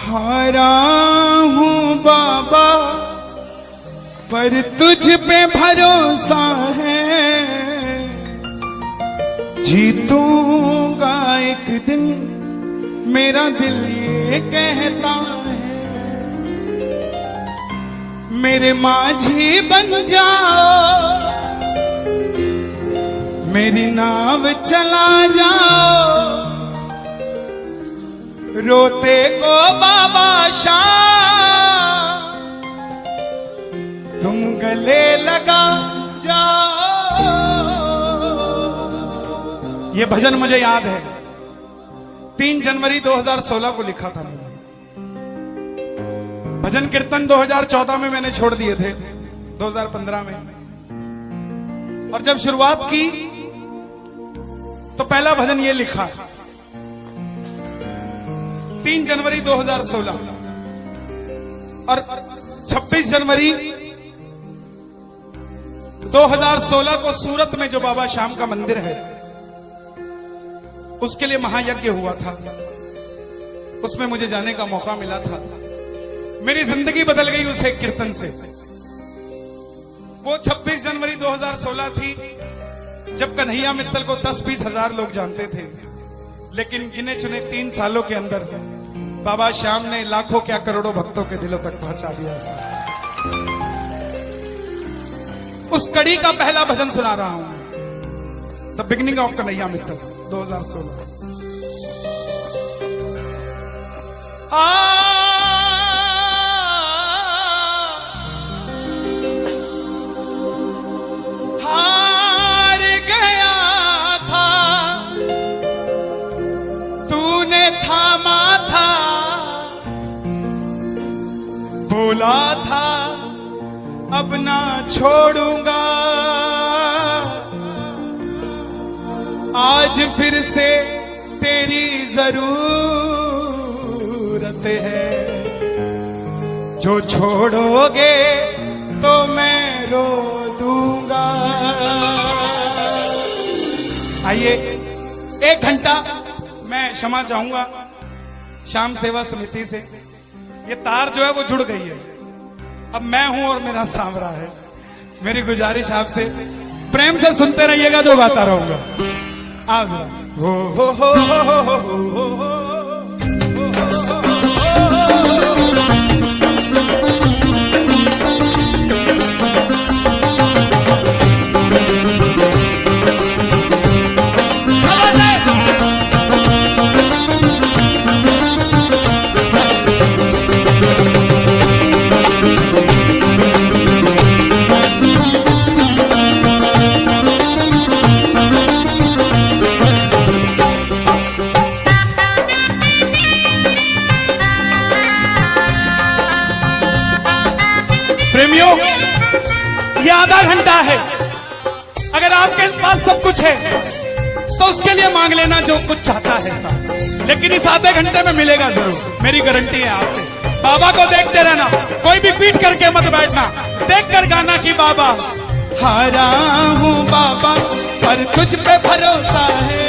हारा हूँ बाबा पर तुझ पे भरोसा है, जीतूंगा एक दिन मेरा दिल ये कहता है। मेरे माझी बन जाओ, मेरी नाव चला जाओ, रोते को बाबा शाम तुम गले लगा जाओ। ये भजन मुझे याद है, 3 जनवरी 2016 को लिखा था मैंने। भजन कीर्तन 2014 में मैंने छोड़ दिए थे, 2015 में। और जब शुरुआत की तो पहला भजन ये लिखा 3 जनवरी 2016। और 26 जनवरी 2016 को सूरत में जो बाबा श्याम का मंदिर है, उसके लिए महायज्ञ हुआ था। उसमें मुझे जाने का मौका मिला था। मेरी जिंदगी बदल गई उस एक कीर्तन से। वो 26 जनवरी 2016 थी जब कन्हैया मित्तल को 10-20 हजार लोग जानते थे, लेकिन गिने चुने 3 सालों के अंदर बाबा श्याम ने लाखों क्या करोड़ों भक्तों के दिलों तक पहुंचा दिया। उस कड़ी का पहला भजन सुना रहा हूं, the beginning of Kanhaiya Mittal 2016। हार गया था तूने थामा था, बोला था अब ना छोड़ूंगा, आज फिर से तेरी जरूरत है, जो छोड़ोगे तो मैं रो दूंगा। आइए 1 घंटा मैं क्षमा चाहूंगा श्याम सेवा समिति से। ये तार जो है वो जुड़ गई है, अब मैं हूं और मेरा सांवरा है। मेरी गुजारिश आपसे प्रेम से सुनते रहिएगा, जो गाता रहूंगा। आज हो हो हो हो हो हो हो हो। ये आधा घंटा है, अगर आपके पास सब कुछ है तो उसके लिए मांग लेना जो कुछ चाहता है, लेकिन इस आधे घंटे में मिलेगा जरूर, मेरी गारंटी है आपसे। बाबा को देखते रहना, कोई भी पीट करके मत बैठना, देख कर गाना कि बाबा हारा हूँ बाबा पर तुझ पे भरोसा है।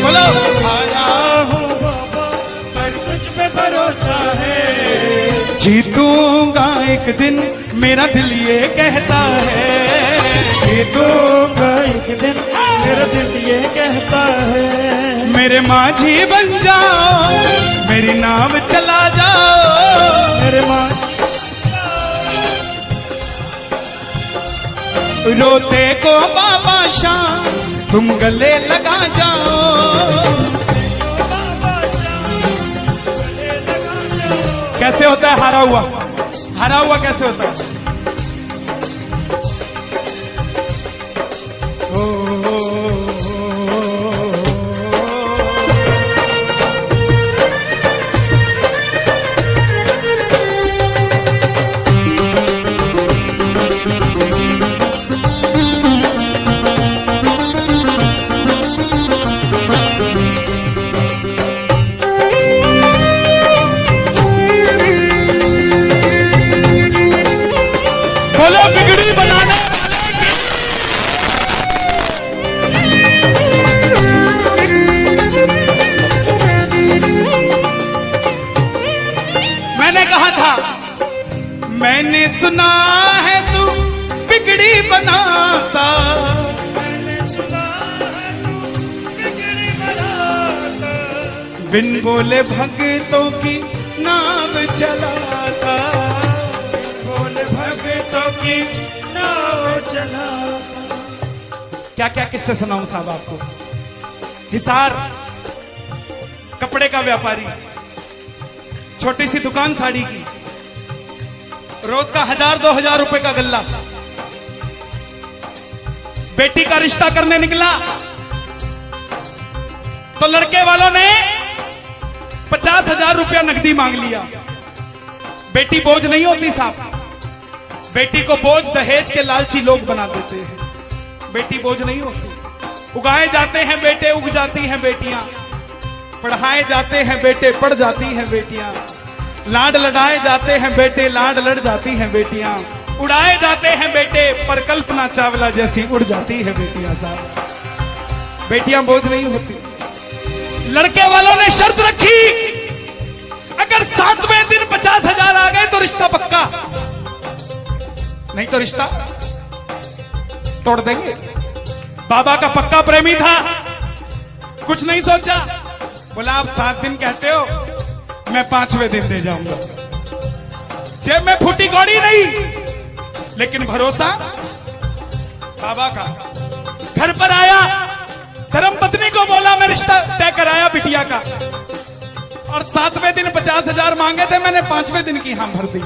बोलो हारा हूँ बाबा पर तुझ पे भरोसा है, जीतूंगा एक दिन मेरा दिल ये कहता है, जीतूंगा एक दिन मेरा दिल ये कहता है। मेरे माझी बन जाओ, मेरी नाव चला जाओ, मेरे माझी रोते को बाबा शाम तुम गले लगा जाओ। कैसे होता है हारा हुआ? हारा हुआ कैसे होता है? बोलो बिगड़ी बनाने मैंने सुना है तू बिगड़ी बनाता, मैंने सुना है तू बिगड़ी बनाता, बिन बोले भक्तों की नाव चलाता, बोले भक्तों की नाव चलाता। क्या क्या किस्से सुनाऊं साहब आपको। हिसार कपड़े का व्यापारी, छोटी सी दुकान साड़ी की, रोज का 1000-2000 रुपए का गल्ला। बेटी का रिश्ता करने निकला तो लड़के वालों ने 50,000 रुपया नकदी मांग लिया। बेटी बोझ नहीं होती साहब, बेटी को बोझ दहेज के लालची लोग बना देते हैं। बेटी बोझ नहीं होती, उगाए जाते हैं बेटे, उग जाती हैं बेटियां, पढ़ाए जाते हैं बेटे, पढ़ जाती हैं बेटियां, लाड लड़ाए जाते हैं बेटे, लाड लड़ जाती हैं बेटियां, उड़ाए जाते हैं बेटे, पर कल्पना चावला जैसी उड़ जाती है बेटियां साहब। बेटियां बोझ नहीं होती। लड़के वालों ने शर्त रखी, अगर 7वें दिन 50,000 आ गए तो रिश्ता पक्का, नहीं तो रिश्ता तोड़ देंगे। बाबा का पक्का प्रेमी था, कुछ नहीं सोचा, बोला आप 7 दिन कहते हो, मैं 5वें दिन दे जाऊंगा। जेब में फूटी कौड़ी नहीं, लेकिन भरोसा बाबा का। घर पर आया, धर्मपत्नी को बोला मैं रिश्ता तय कराया बिटिया का, और 7वें दिन 50,000 मांगे थे, मैंने 5वें दिन की हां भर दी।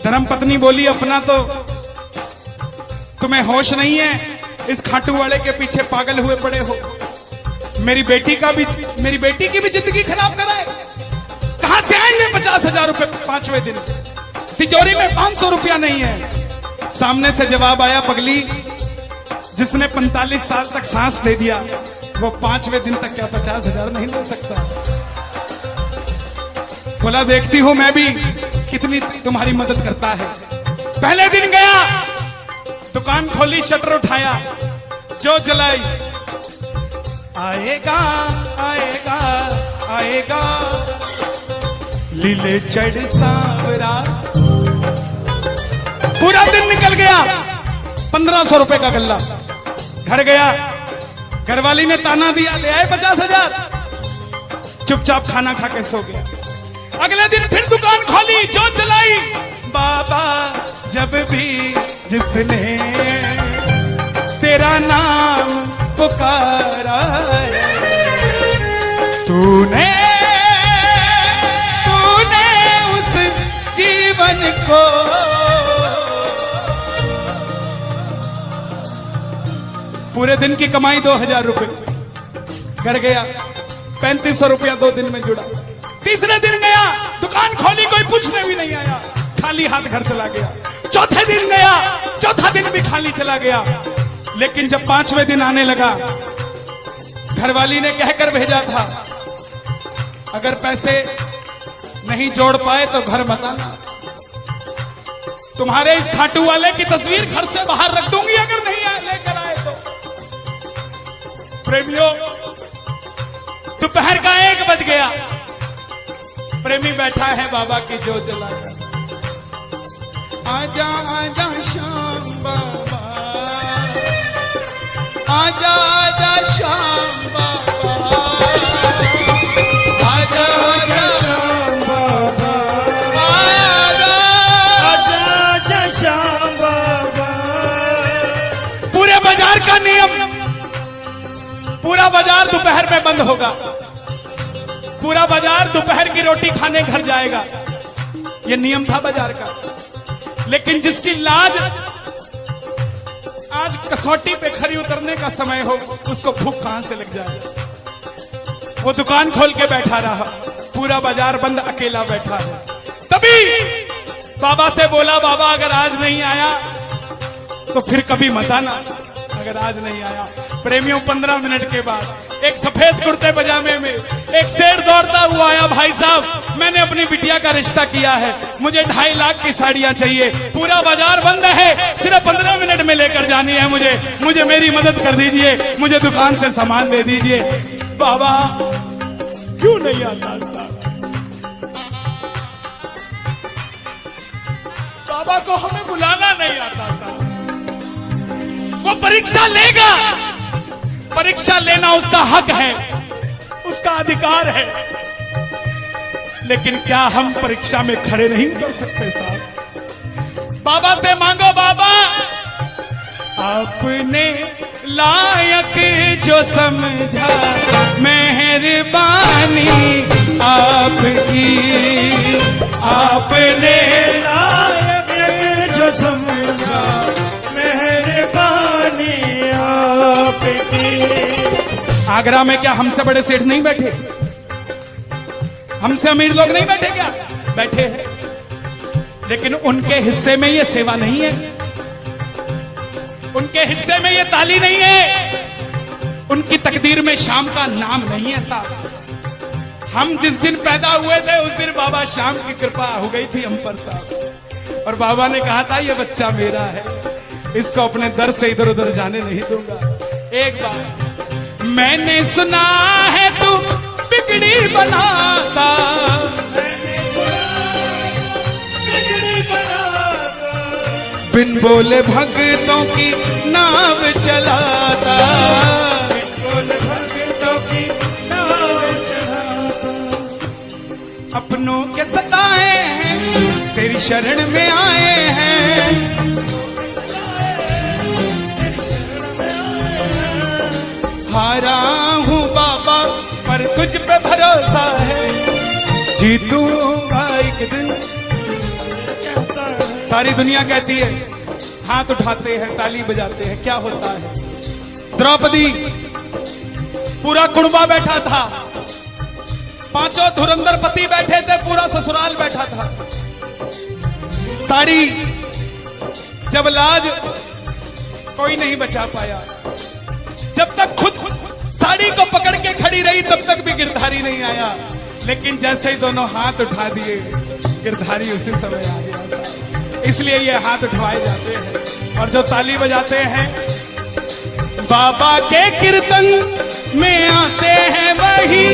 धर्मपत्नी बोली अपना तो तुम्हें होश नहीं है, इस खाटू वाले के पीछे पागल हुए पड़े हो। मेरी बेटी की भी जिंदगी खराब कराए। कहां से आएंगे 50,000 रुपए 5वें दिन? तिजोरी में 500 रुपया नहीं है। सामने से जवाब आया, पगली जिसने 45 साल तक सांस दे दिया वो 5वें दिन तक क्या 50,000 नहीं दे सकता? बोला देखती हूं मैं भी कितनी तुम्हारी मदद करता है। पहले दिन गया, दुकान खोली, शटर उठाया, जो जलाई, आएगा आएगा आएगा लीले चढ़ सांवरा। पूरा दिन निकल गया, 1500 रुपए का गल्ला। घर गया, घरवाली ने ताना दिया, ले आए 50,000, चुपचाप खाना खा के सो गया। अगले दिन फिर दुकान खोली, जो चलाई, बाबा जब भी जिसने तेरा नाम पुकारा है, तूने उस जीवन को पूरे दिन की कमाई 2,000 रुपए। घर गया, 3500 रुपया 2 दिन में जुड़ा। तीसरे दिन गया, दुकान खोली, कोई पूछने भी नहीं आया, खाली हाथ घर चला गया। चौथे दिन गया, चौथा दिन भी खाली चला गया। लेकिन जब 5वें दिन आने लगा, घरवाली ने कहकर भेजा था, अगर पैसे नहीं जोड़ पाए तो घर मत आना, तुम्हारे इस खाटू वाले की तस्वीर घर से बाहर रख दूंगी अगर नहीं लेकर आए तो। प्रेमियों, दोपहर का 1 बज गया, प्रेमी बैठा है बाबा की जोत जलाकर। आजा आजा श्याम बाबा, आजा आजा श्याम बाबा, आजा आजा श्याम बाबा, आजा आजा आजा श्याम बाबा। पूरे बाजार का नियम, पूरा बाजार दोपहर में बंद होगा, पूरा बाजार दोपहर की रोटी खाने घर जाएगा। ये नियम था बाजार का। लेकिन जिसकी लाज आज कसौटी पे खरी उतरने का समय हो, उसको भूख कहां से लग जाए। वो दुकान खोल के बैठा रहा, पूरा बाजार बंद, अकेला बैठा है। तभी बाबा से बोला, बाबा अगर आज नहीं आया तो फिर कभी मत आना, अगर आज नहीं आया। प्रेमियों, 15 मिनट के बाद एक सफेद कुर्ते पजामे में एक शेर दौड़ता हुआ आया, भाई साहब मैंने अपनी बिटिया का रिश्ता किया है, मुझे 2.5 लाख की साड़ियां चाहिए, पूरा बाजार बंद है, सिर्फ 15 मिनट में लेकर जानी है मुझे मेरी मदद कर दीजिए, मुझे दुकान से सामान दे दीजिए। बाबा क्यों नहीं आता साहब? बाबा को हमें बुलाना नहीं आता था। वो परीक्षा लेगा, परीक्षा लेना उसका हक है, उसका अधिकार है, लेकिन क्या हम परीक्षा में खड़े नहीं उतर सकते साहब? बाबा से मांगो, बाबा आपने लायक जो समझा, मेहरबानी आपकी, आपने लायक जो समझा, मेहरबानी आपकी। आगरा में क्या हमसे बड़े सेठ नहीं बैठे? हमसे अमीर लोग नहीं बैठे क्या? बैठे हैं, लेकिन उनके हिस्से में ये सेवा नहीं है, उनके हिस्से में ये ताली नहीं है, उनकी तकदीर में शाम का नाम नहीं है साहब। हम जिस दिन पैदा हुए थे उस दिन बाबा शाम की कृपा हो गई थी हम पर साहब, और बाबा ने कहा था ये बच्चा मेरा है, इसको अपने दर से इधर उधर जाने नहीं दूंगा। एक बार मैंने सुना है तू बिगड़ी बनाता, बिगड़ी बनाता, बिन बोले भक्तों की नाव चलाता, बोल भक्तों की नाव चलाता। अपनों के सताए हैं तेरी शरण में आए हैं, हारा हूँ बाबा पर तुझ पे भरोसा है, जीतूंगा एक दिन। सारी दुनिया कहती है, हाथ उठाते हैं, ताली बजाते हैं, क्या होता है? द्रौपदी पूरा कुणबा बैठा था, पांचों धुरंधर पति बैठे थे, पूरा ससुराल बैठा था। साड़ी जब लाज कोई नहीं बचा पाया, जब तक खुद साड़ी को पकड़ के खड़ी रही तब तक भी गिरधारी नहीं आया, लेकिन जैसे ही दोनों हाथ उठा दिए गिरधारी उसी समय आ गया। इसलिए ये हाथ उठवाए जाते हैं और जो ताली बजाते हैं बाबा के कीर्तन में आते हैं वही,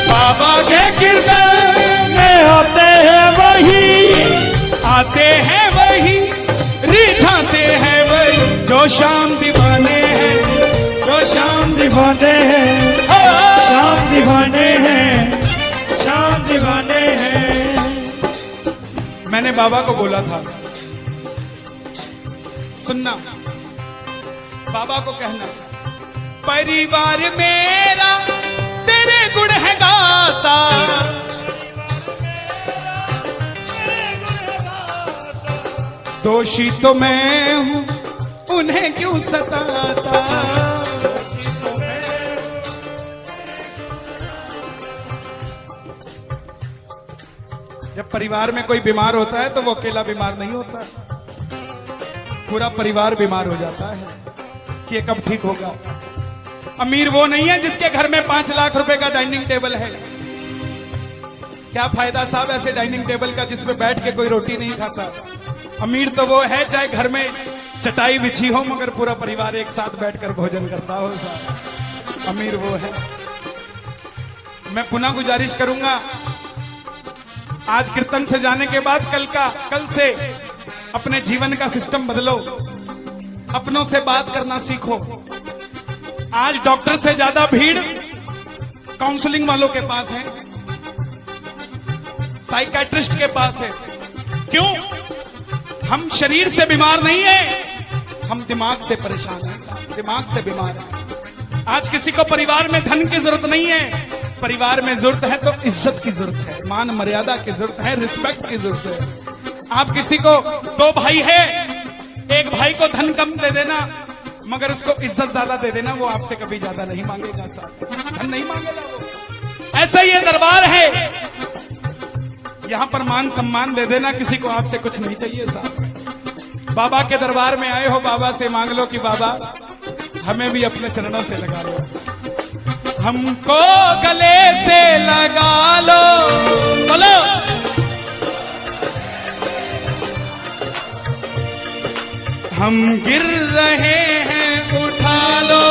बाबा के कीर्तन में आते हैं वही, आते हैं वही, रिझाते हैं वही, जो शाम दीवाने हैं, जो शाम दीवाने हैं, शाम दीवाने हैं, शाम दीवाने हैं। मैंने बाबा को बोला था, सुनना, बाबा को कहना, परिवार मेरा तेरे गुण है गाता, दोषी तो मैं हूं उन्हें क्यों सताता। जब परिवार में कोई बीमार होता है तो वो अकेला बीमार नहीं होता, पूरा परिवार बीमार हो जाता है कि ये कब ठीक होगा। अमीर वो नहीं है जिसके घर में 5 लाख रुपए का डाइनिंग टेबल है। क्या फायदा साहब ऐसे डाइनिंग टेबल का जिसपे बैठ के कोई रोटी नहीं खाता। अमीर तो वो है चाहे घर में चटाई बिछी हो मगर पूरा परिवार एक साथ बैठकर भोजन करता हो साहब, अमीर वो है। मैं पुनः गुजारिश करूंगा, आज कीर्तन से जाने के बाद कल से अपने जीवन का सिस्टम बदलो, अपनों से बात करना सीखो। आज डॉक्टर से ज्यादा भीड़ काउंसलिंग वालों के पास है, साइकियाट्रिस्ट के पास है। क्यों? हम शरीर से बीमार नहीं है, हम दिमाग से परेशान हैं, दिमाग से बीमार हैं। आज किसी को परिवार में धन की जरूरत नहीं है, परिवार में जरूरत है तो इज्जत की जरूरत है, मान मर्यादा की जरूरत है, रिस्पेक्ट की जरूरत है। आप किसी को 2 भाई है, एक भाई को धन कम दे देना मगर उसको इज्जत ज्यादा दे देना, वो आपसे कभी ज्यादा नहीं मांगेगा साहब, धन नहीं मांगेगा वो। ऐसा ही ये दरबार है, यहां पर मान सम्मान दे देना, किसी को आपसे कुछ नहीं चाहिए साहब। बाबा के दरबार में आए हो, बाबा से मांग लो कि बाबा हमें भी अपने चरणों से लगा लो, हमको गले से लगा लो, बोलो हम गिर रहे हैं उठा लो,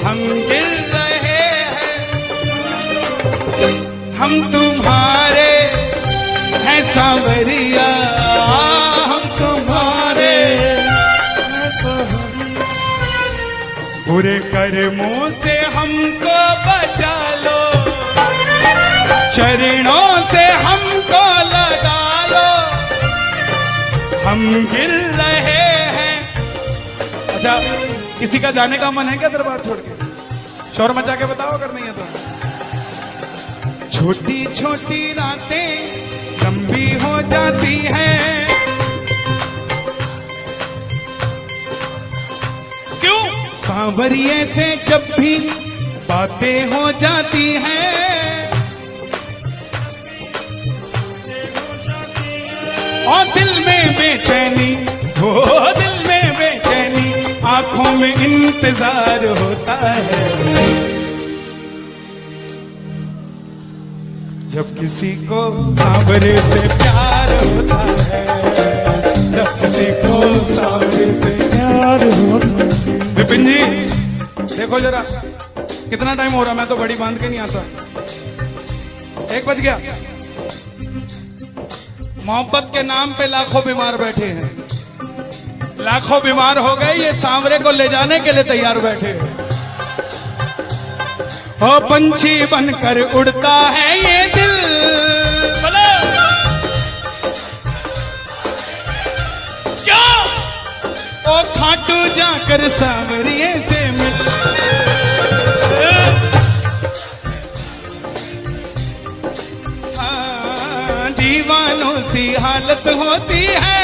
हम गिर रहे हैं, हम तुम्हारे हैं सांवरिया। बुरे कर्मों से हमको बचा लो, चरणों से हमको लगा लो, हम गिर रहे हैं। अच्छा, किसी का जाने का मन है क्या दरबार छोड़ के? शोर मचा के बताओ अगर नहीं है तो। छोटी छोटी रातें लंबी हो जाती हैं, क्यों? सांवरिये से जब भी बातें हो जाती हैं, और दिल में बेचैनी, हो दिल में बेचैनी, आंखों में इंतजार होता है। जब किसी को सांवरे से प्यार होता है, जब किसी को सांवरे से प्यार होता है। विपिन जी देखो जरा कितना टाइम हो रहा, मैं तो घड़ी बांध के नहीं आता। 1 बज गया। मोहब्बत के नाम पे लाखों बीमार बैठे हैं, लाखों बीमार हो गए, ये सांवरे को ले जाने के लिए तैयार बैठे हैं। ओ पंछी बनकर उड़ता है ये दिल, क्या? ओ खाटू जाकर सांवरिये से मिल, दीवानों सी हालत होती है,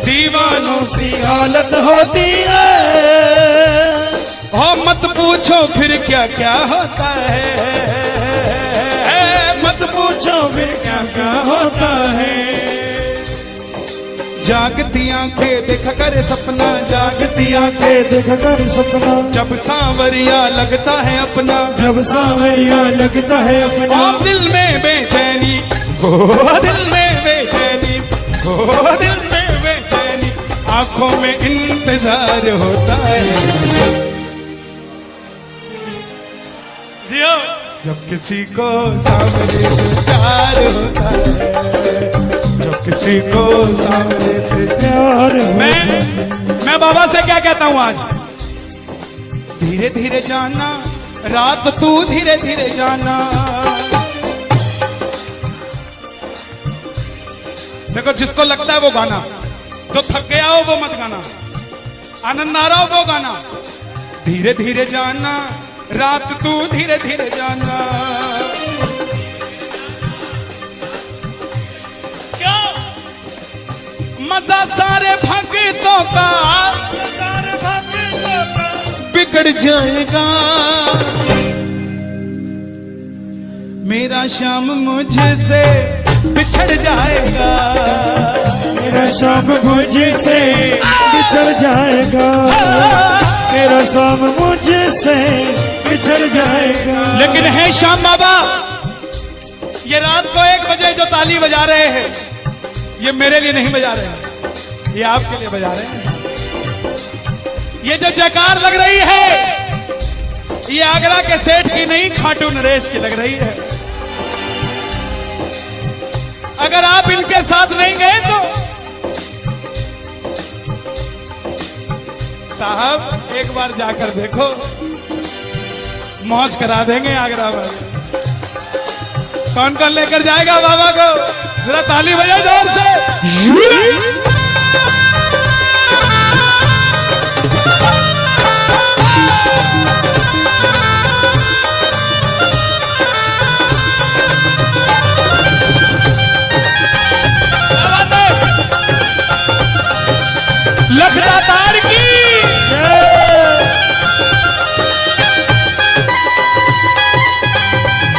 दीवानों सी हालत होती है। हो मत पूछो फिर क्या क्या होता है, मत पूछो फिर क्या क्या होता है। जागती आंखें देखा कर सपना, जागती आंखें देखा कर सपना, जब सांवरिया लगता है अपना, जब सांवरिया लगता है अपना। और दिल में बेचैनी, हो दिल में बेचैनी, हो दिल में बेचैनी, आंखों में इंतजार होता है। जियो जब किसी को सांवरे से प्यार होता है, जब किसी को सांवरे से प्यार मैं बाबा से क्या कहता हूं आज? धीरे धीरे जाना, रात तू धीरे धीरे जाना। देखो जिसको लगता है वो गाना, जो थक गया हो वो मत गाना, आनंद आ रहा हो वो गाना। धीरे धीरे जाना, रात तू धीरे धीरे जाना। क्या मजा सारे भक्तों का, सारे भक्तों का बिगड़ जाएगा। मेरा श्याम मुझसे बिछड़ जाएगा, मेरा शाम मुझसे बिछड़ जाएगा, मेरा शाम मुझसे बिछड़ जाएगा। लेकिन है श्याम बाबा, ये रात को 1 बजे जो ताली बजा रहे हैं, ये मेरे लिए नहीं बजा रहे हैं, ये आपके लिए बजा रहे हैं। ये जो जयकार लग रही है, ये आगरा के सेठ की नहीं, खाटू नरेश की लग रही है। अगर आप इनके साथ नहीं गए तो साहब एक बार जाकर देखो, मौज करा देंगे आगरा में। कौन कौन लेकर जाएगा बाबा को? जरा ताली बजाओ जोर से। लखना तार की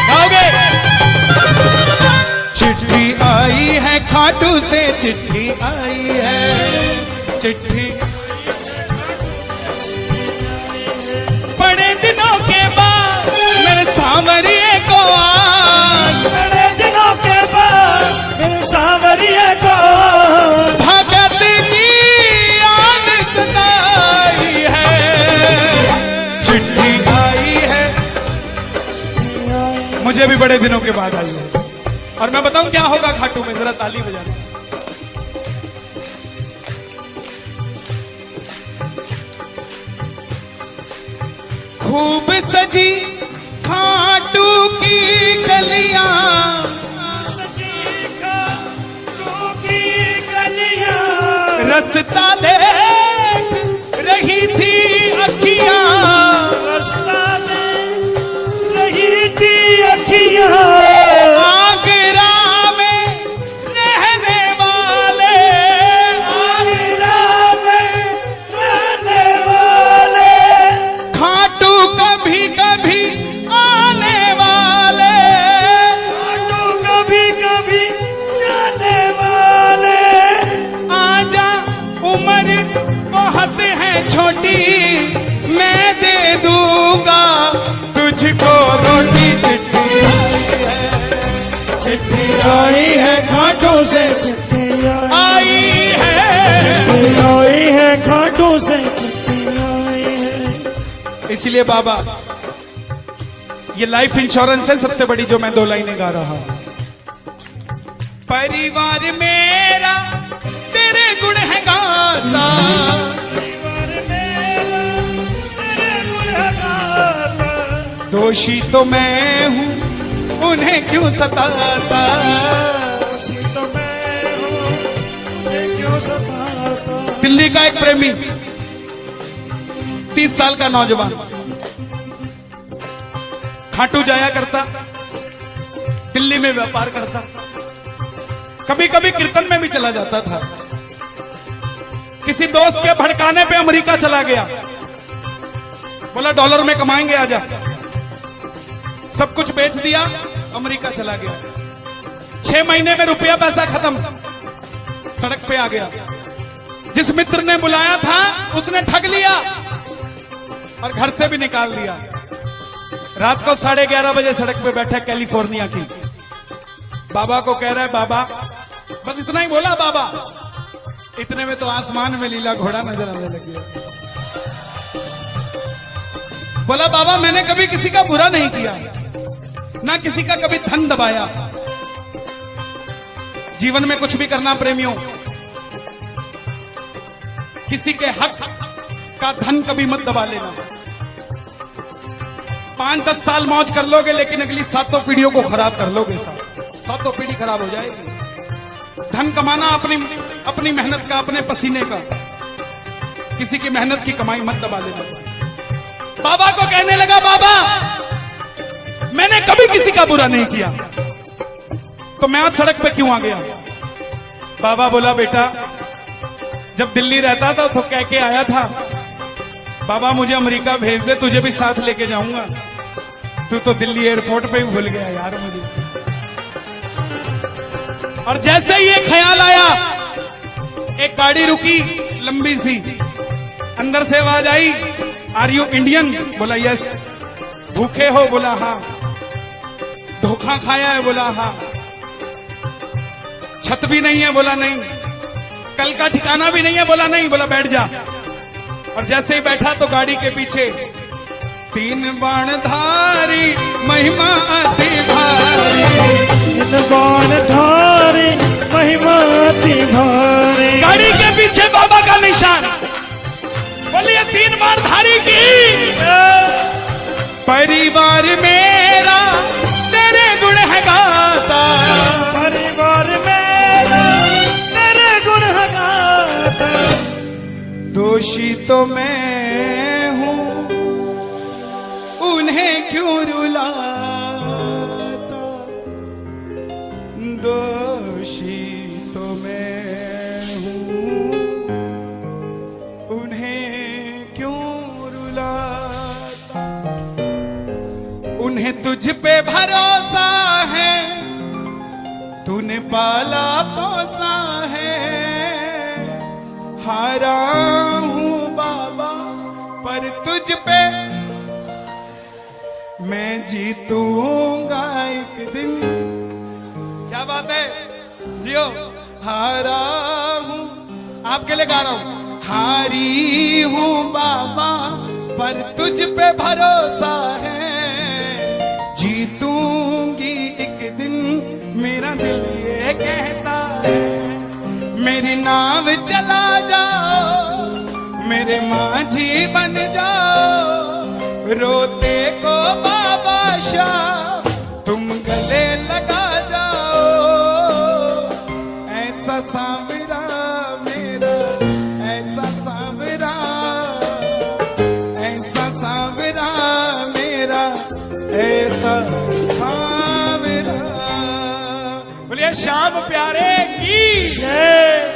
गाओगे? चिट्ठी आई है खाटू से, चिट्ठी आई है, चिट्ठी बड़े दिनों के बाद मेरे सांवरिये को आज, बड़े दिनों के बाद मेरे सांवरिये को भगत की याद सताई है। चिट्ठी आई है, मुझे भी बड़े दिनों के बाद आई है। और मैं बताऊं क्या होगा खाटू में, जरा ताली बजाना। खूब सजी खाटू की गलियां, सजी खाटू की गलियां, रास्ता देख रही थी अखियां, रास्ता देख रही थी अखियां, आगरा में रहने वाले, आगरा में रहने वाले, खाटू कभी कभी आने वाले, खाटू कभी कभी जाने वाले, आजा उम्र बहुत है छोटी, मैं दे दूंगा तुझको रोटी। चिट्ठी आई है खाटू से चिट्ठी आई है, आई है खाटू से चिट्ठी आई है। इसलिए बाबा ये लाइफ इंश्योरेंस है सबसे बड़ी जो मैं 2 लाइनें गा रहा हूं। परिवार मेरा तेरे गुण है गाता, परिवार मेरा तेरे गुण है गाता, दोषी तो मैं हूं उन्हें क्यों सताता, दोषी तो मैं हूँ मुझे क्यों सताता। दिल्ली का एक प्रेमी 30 साल का नौजवान खाटू जाया करता, दिल्ली में व्यापार करता, कभी कभी कीर्तन में भी चला जाता था। किसी दोस्त के भड़काने पे अमेरिका चला गया, बोला डॉलर में कमाएंगे आजा, सब कुछ बेच दिया, अमेरिका चला गया। 6 महीने में रुपया पैसा खत्म, सड़क पे आ गया। जिस मित्र ने बुलाया था उसने ठग लिया और घर से भी निकाल दिया। रात को 11:30 बजे सड़क पे बैठा कैलिफोर्निया की, बाबा को कह रहा है बाबा, बस इतना ही बोला बाबा, इतने में तो आसमान में लीला घोड़ा नजर आने लग गया। बोला बाबा मैंने कभी किसी का बुरा नहीं किया, ना किसी का कभी धन दबाया। जीवन में कुछ भी करना प्रेमियों, किसी के हक का धन कभी मत दबा लेना। 5-10 साल मौज कर लोगे लेकिन अगली 7 पीढ़ियों को खराब कर लोगे। 7 पीढ़ी खराब हो जाएगी। धन कमाना अपनी मेहनत का, अपने पसीने का, किसी की मेहनत की कमाई मत दबा लेना। बाबा को कहने लगा बाबा मैंने कभी किसी का बुरा नहीं किया, तो मैं आज सड़क पे क्यों आ गया। बाबा बोला बेटा जब दिल्ली रहता था तो कह के आया था बाबा मुझे अमेरिका भेज दे, तुझे भी साथ लेके जाऊंगा। तू तो दिल्ली एयरपोर्ट पे ही भूल गया यार मुझे। और जैसे ही ये ख्याल आया, एक गाड़ी रुकी लंबी सी, अंदर से आवाज आई आर यू इंडियन? बोला यस। भूखे हो? बोला हाँ। धोखा खाया है? बोला हाँ। छत भी नहीं है? बोला नहीं। कल का ठिकाना भी नहीं है? बोला नहीं। बोला बैठ जा। और जैसे ही बैठा तो गाड़ी के पीछे 3 बाणधारी महिमा अति भारी, 3 बाणधारी महिमा अति भारी। गाड़ी के पीछे बाबा का निशान। बोलिए 3 बाणधारी की। परिवार मेरा तेरे गुण है गाता, परिवार मेरा तेरे गुण है गाता। दोषी तो मैं हूं उन्हें क्यों रुलाता, दोषी तो मैं हूं उन्हें क्यों रुलाता। उन्हें तुझ पे भरोसा है, तूने पाला पोसा है। हारा हूं बाबा पर तुझ पे मैं जीतूंगा एक दिन। क्या बात है जियो। हारा हूं, आपके लिए गा रहा हूं। हारी हूं बाबा पर तुझ पे भरोसा है, जीतूंगी एक दिन मेरा दिल ये कहता है। मेरी नाव चला जाओ, मेरे माझी बन जाओ, रोते को बाबा शाह तुम गले लगा जाओ, ऐसा सांवरा मेरा, ऐसा सांवरा, ऐसा सांवरा मेरा, ऐसा सांवरा। बोलिए श्याम प्यारे की जय।